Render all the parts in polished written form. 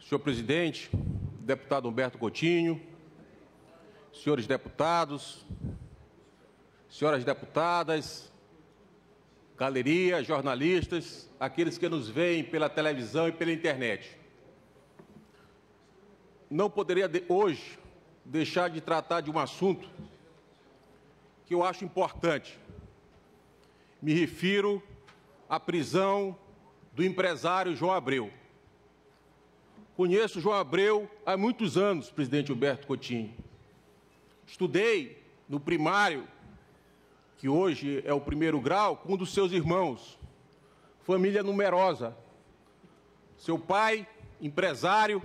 Senhor presidente, deputado Humberto Coutinho, senhores deputados, senhoras deputadas, galeria, jornalistas, aqueles que nos veem pela televisão e pela internet. Não poderia hoje deixar de tratar de um assunto que eu acho importante. Me refiro à prisão do empresário João Abreu. Conheço João Abreu há muitos anos, presidente Humberto Coutinho. Estudei no primário, que hoje é o primeiro grau, com um dos seus irmãos. Família numerosa. Seu pai, empresário,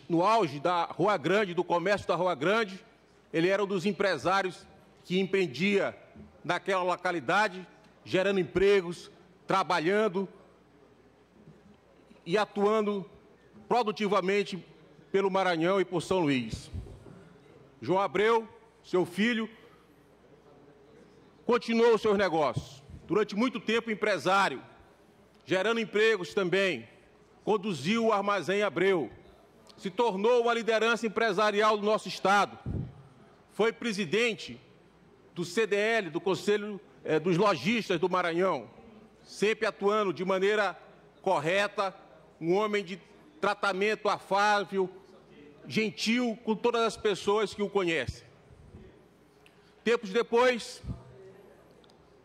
no auge da Rua Grande, do comércio da Rua Grande, ele era um dos empresários que empreendia naquela localidade, gerando empregos, trabalhando e atuando produtivamente pelo Maranhão e por São Luís. João Abreu, seu filho, continuou os seus negócios. Durante muito tempo, empresário, gerando empregos também, conduziu o Armazém Abreu, se tornou uma liderança empresarial do nosso Estado, foi presidente do CDL, do Conselho dos Lojistas do Maranhão, sempre atuando de maneira correta, um homem de tratamento afável, gentil com todas as pessoas que o conhecem. Tempos depois,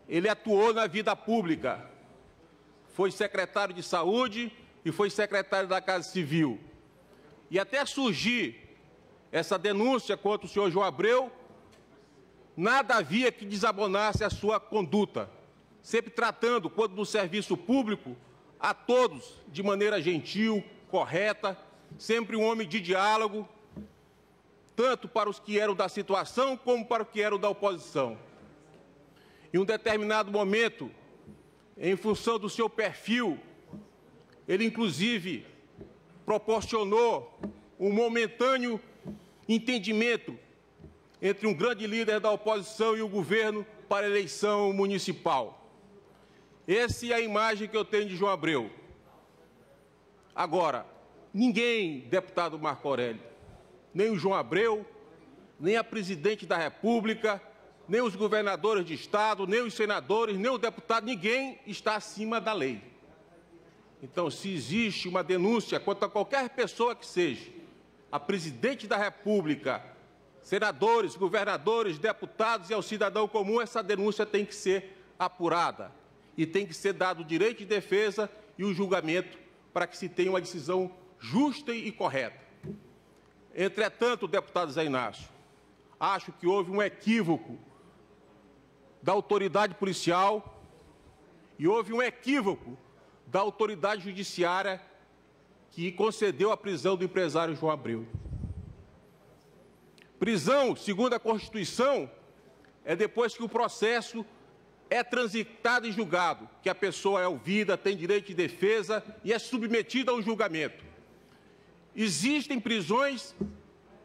ele atuou na vida pública, foi secretário de Saúde e foi secretário da Casa Civil. E até surgir essa denúncia contra o senhor João Abreu, nada havia que desabonasse a sua conduta, sempre tratando, quando no serviço público, a todos de maneira gentil, correta, sempre um homem de diálogo, tanto para os que eram da situação como para os que eram da oposição. Em um determinado momento, em função do seu perfil, ele inclusive proporcionou um momentâneo entendimento entre um grande líder da oposição e o governo para a eleição municipal. Essa é a imagem que eu tenho de João Abreu. Agora, ninguém, deputado Marco Aurélio, nem o João Abreu, nem a presidente da República, nem os governadores de Estado, nem os senadores, nem o deputado, ninguém está acima da lei. Então, se existe uma denúncia contra qualquer pessoa que seja, a presidente da República, senadores, governadores, deputados e ao cidadão comum, essa denúncia tem que ser apurada e tem que ser dado o direito de defesa e o julgamento para que se tenha uma decisão justa e correta. Entretanto, deputado Zé Inácio, acho que houve um equívoco da autoridade policial e houve um equívoco da autoridade judiciária que concedeu a prisão do empresário João Abreu. Prisão, segundo a Constituição, é depois que o processo é transitado e julgado, que a pessoa é ouvida, tem direito de defesa e é submetida a um julgamento. Existem prisões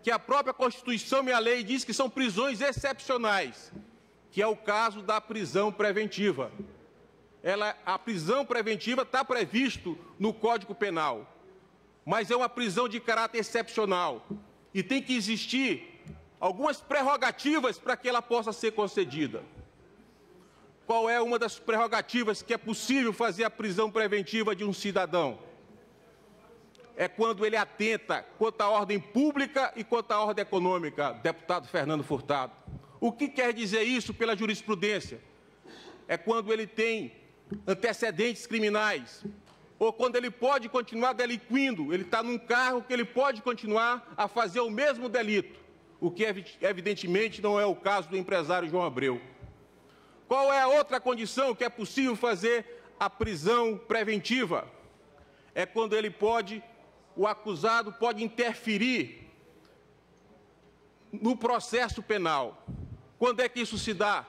que a própria Constituição e a lei diz que são prisões excepcionais, que é o caso da prisão preventiva. A prisão preventiva está previsto no Código Penal, mas é uma prisão de caráter excepcional e tem que existir algumas prerrogativas para que ela possa ser concedida. Qual é uma das prerrogativas que é possível fazer a prisão preventiva de um cidadão? É quando ele atenta quanto à ordem pública e quanto à ordem econômica, deputado Fernando Furtado. O que quer dizer isso pela jurisprudência? É quando ele tem antecedentes criminais, ou quando ele pode continuar delinquindo, ele está num cargo que ele pode continuar a fazer o mesmo delito, o que evidentemente não é o caso do empresário João Abreu. Qual é a outra condição que é possível fazer a prisão preventiva? É quando o acusado pode interferir no processo penal. Quando é que isso se dá?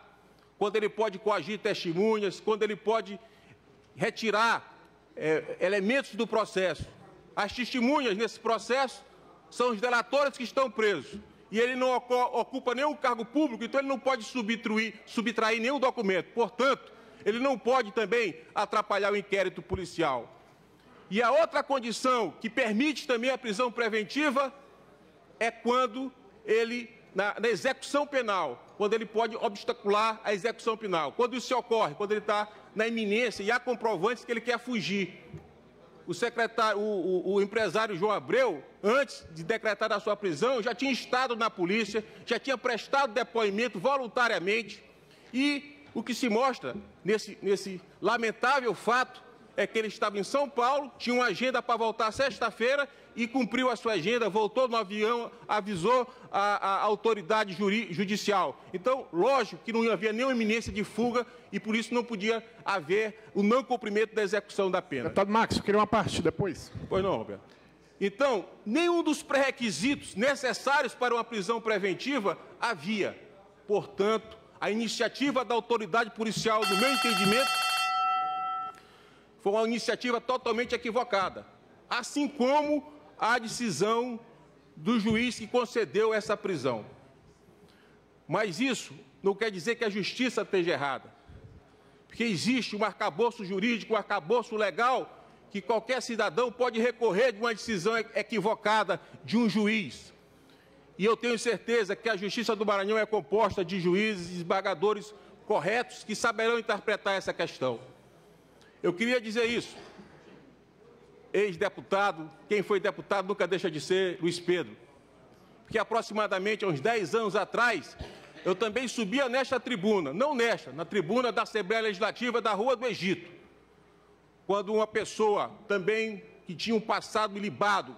Quando ele pode coagir testemunhas, quando ele pode retirar elementos do processo. As testemunhas nesse processo são os delatores que estão presos. E ele não ocupa nenhum cargo público, então ele não pode subtrair nenhum documento. Portanto, ele não pode também atrapalhar o inquérito policial. E a outra condição que permite também a prisão preventiva é quando ele, na execução penal, quando ele pode obstacular a execução penal. Quando isso ocorre, quando ele está na iminência e há comprovantes que ele quer fugir. O empresário João Abreu, antes de decretar a sua prisão, já tinha estado na polícia, já tinha prestado depoimento voluntariamente, e o que se mostra nesse lamentável fato é que ele estava em São Paulo, tinha uma agenda para voltar sexta-feira e cumpriu a sua agenda, voltou no avião, avisou a autoridade judicial. Então, lógico que não havia nenhuma iminência de fuga e por isso não podia haver o não cumprimento da execução da pena. Deputado Max, eu queria uma parte depois. Pois não, Roberto. Então, nenhum dos pré-requisitos necessários para uma prisão preventiva havia. Portanto, a iniciativa da autoridade policial, no meu entendimento, foi uma iniciativa totalmente equivocada, assim como a decisão do juiz que concedeu essa prisão. Mas isso não quer dizer que a justiça esteja errada, porque existe um arcabouço jurídico, um arcabouço legal, que qualquer cidadão pode recorrer de uma decisão equivocada de um juiz. E eu tenho certeza que a Justiça do Maranhão é composta de juízes e desembargadores corretos que saberão interpretar essa questão. Eu queria dizer isso. Ex-deputado, quem foi deputado nunca deixa de ser Luiz Pedro. Porque aproximadamente há uns 10 anos atrás, eu também subia nesta tribuna, não nesta, na tribuna da Assembleia Legislativa da Rua do Egito, quando uma pessoa também que tinha um passado ilibado,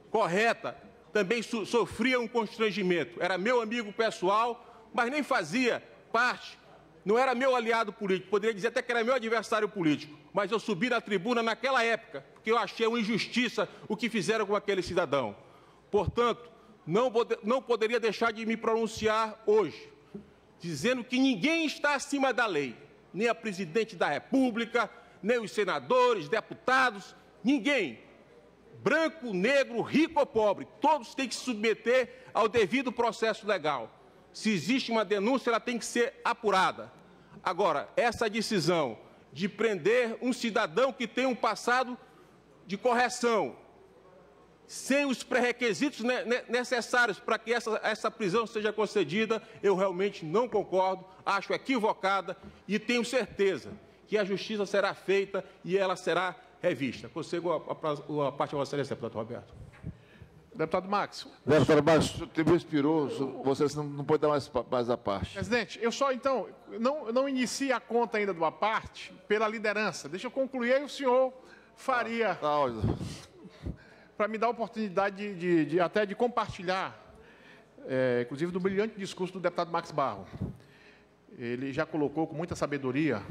correta, também sofria um constrangimento. Era meu amigo pessoal, mas nem fazia parte, não era meu aliado político, poderia dizer até que era meu adversário político. Mas eu subi na tribuna naquela época, porque eu achei uma injustiça o que fizeram com aquele cidadão. Portanto, não poderia deixar de me pronunciar hoje, dizendo que ninguém está acima da lei, nem a presidente da República, nem os senadores, deputados, ninguém. Branco, negro, rico ou pobre, todos têm que se submeter ao devido processo legal. Se existe uma denúncia, ela tem que ser apurada. Agora, essa decisão de prender um cidadão que tem um passado de correção, sem os pré-requisitos necessários para que essa prisão seja concedida, eu realmente não concordo, acho equivocada e tenho certeza que a justiça será feita e ela será revista. Consigo a parte da Vossa Excelência, deputado Roberto. Deputado Max. Deputado Max, o tempo expirou, você não pode dar mais a parte. Presidente, eu só, então, não inicie a conta ainda do a parte pela liderança. Deixa eu concluir, aí o senhor faria, para me dar a oportunidade até de compartilhar, inclusive, do brilhante discurso do deputado Max Barro. Ele já colocou com muita sabedoria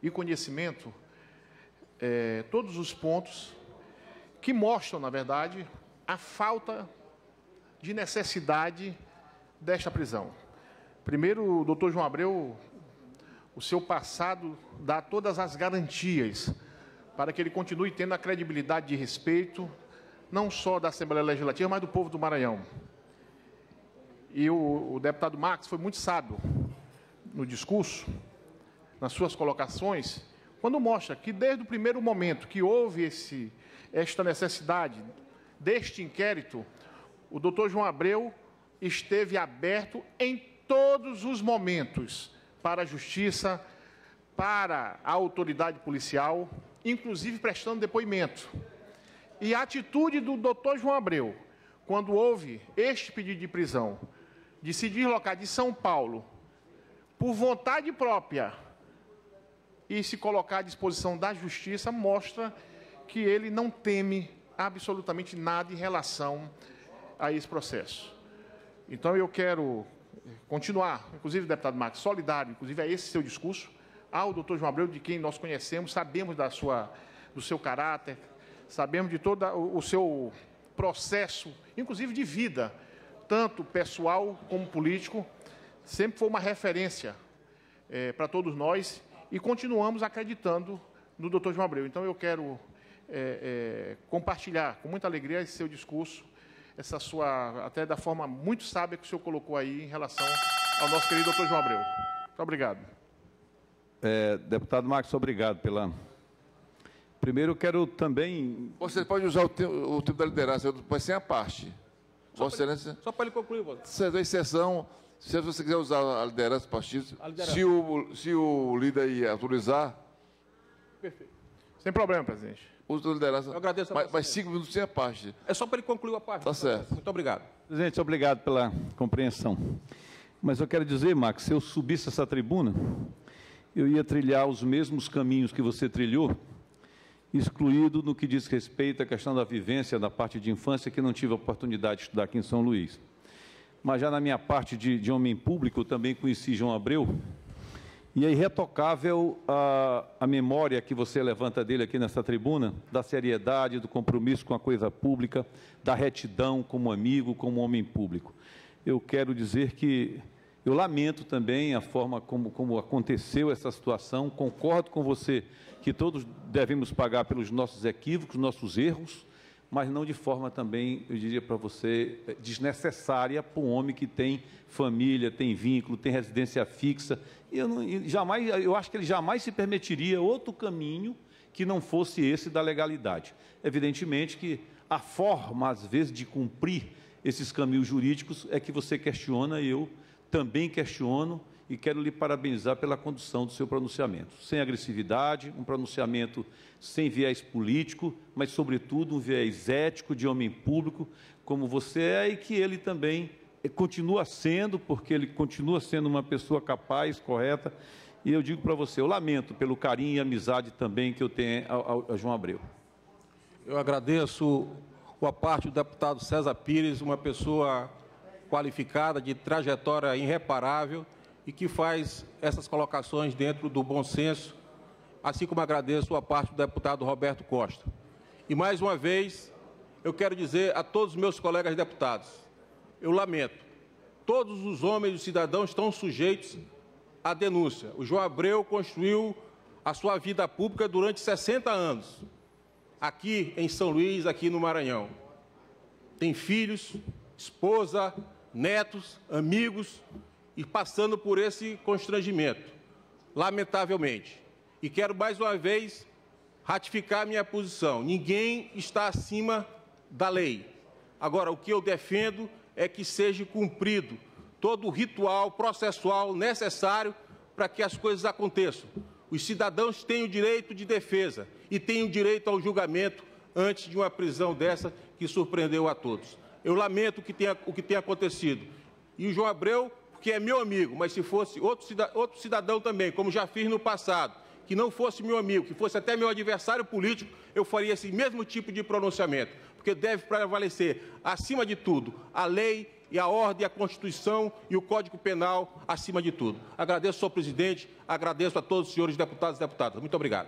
e conhecimento todos os pontos que mostram, na verdade, a falta de necessidade desta prisão. Primeiro, o doutor João Abreu, o seu passado dá todas as garantias para que ele continue tendo a credibilidade e respeito, não só da Assembleia Legislativa, mas do povo do Maranhão. E o deputado Max foi muito sábio no discurso, nas suas colocações, quando mostra que desde o primeiro momento que houve esta necessidade deste inquérito, o doutor João Abreu esteve aberto em todos os momentos para a Justiça, para a autoridade policial, inclusive prestando depoimento. E a atitude do doutor João Abreu, quando houve este pedido de prisão, de se deslocar de São Paulo, por vontade própria, e se colocar à disposição da Justiça, mostra que ele não teme absolutamente nada em relação a esse processo. Então, eu quero continuar, inclusive, deputado Max, solidário, inclusive, a esse seu discurso, ao doutor João Abreu, de quem nós conhecemos, sabemos do seu caráter, sabemos de todo o seu processo, inclusive de vida, tanto pessoal como político, sempre foi uma referência para todos nós, e continuamos acreditando no doutor João Abreu. Então, eu quero compartilhar com muita alegria esse seu discurso, essa sua, até da forma muito sábia que o senhor colocou aí em relação ao nosso querido doutor João Abreu. Muito obrigado. Deputado Max, obrigado Primeiro, eu quero também... Você pode usar o tempo da liderança, mas sem a parte. Vossa Excelência... Só para ele concluir, Vossa. Você tem exceção, se você quiser usar a liderança do partido, se o líder aí autorizar... Perfeito. Sem problema, presidente. Usa a liderança. Eu agradeço a mas 5 minutos sem a parte. É só para ele concluir a parte. Tá certo. Muito obrigado. Presidente, obrigado pela compreensão. Mas eu quero dizer, Max, se eu subisse essa tribuna, eu ia trilhar os mesmos caminhos que você trilhou, excluído no que diz respeito à questão da vivência da parte de infância, que não tive a oportunidade de estudar aqui em São Luís. Mas já na minha parte de homem público, eu também conheci João Abreu, e é irretocável a memória que você levanta dele aqui nessa tribuna, da seriedade, do compromisso com a coisa pública, da retidão como amigo, como homem público. Eu quero dizer que eu lamento também a forma como aconteceu essa situação, concordo com você que todos devemos pagar pelos nossos equívocos, nossos erros, mas não de forma também, eu diria para você, desnecessária para um homem que tem família, tem vínculo, tem residência fixa. Eu acho que ele jamais se permitiria outro caminho que não fosse esse da legalidade. Evidentemente que a forma, às vezes, de cumprir esses caminhos jurídicos é que você questiona, e eu também questiono, e quero lhe parabenizar pela condução do seu pronunciamento. Sem agressividade, um pronunciamento sem viés político, mas, sobretudo, um viés ético de homem público, como você é, e que ele também continua sendo, porque ele continua sendo uma pessoa capaz, correta, e eu digo para você, eu lamento pelo carinho e amizade também que eu tenho a João Abreu. Eu agradeço a parte do deputado César Pires, uma pessoa qualificada, de trajetória irreparável, e que faz essas colocações dentro do bom senso, assim como agradeço a parte do deputado Roberto Costa. E, mais uma vez, eu quero dizer a todos os meus colegas deputados, eu lamento, todos os homens e os cidadãos estão sujeitos à denúncia. O João Abreu construiu a sua vida pública durante 60 anos, aqui em São Luís, aqui no Maranhão. Tem filhos, esposa, netos, amigos, e passando por esse constrangimento, lamentavelmente. E quero, mais uma vez, ratificar a minha posição. Ninguém está acima da lei. Agora, o que eu defendo é que seja cumprido todo o ritual processual necessário para que as coisas aconteçam. Os cidadãos têm o direito de defesa e têm o direito ao julgamento antes de uma prisão dessa que surpreendeu a todos. Eu lamento o que tem acontecido. E o João Abreu, porque é meu amigo, mas se fosse outro cidadão também, como já fiz no passado, que não fosse meu amigo, que fosse até meu adversário político, eu faria esse mesmo tipo de pronunciamento, porque deve prevalecer, acima de tudo, a lei e a ordem, a Constituição e o Código Penal acima de tudo. Agradeço, senhor presidente, agradeço a todos os senhores deputados e deputadas. Muito obrigado.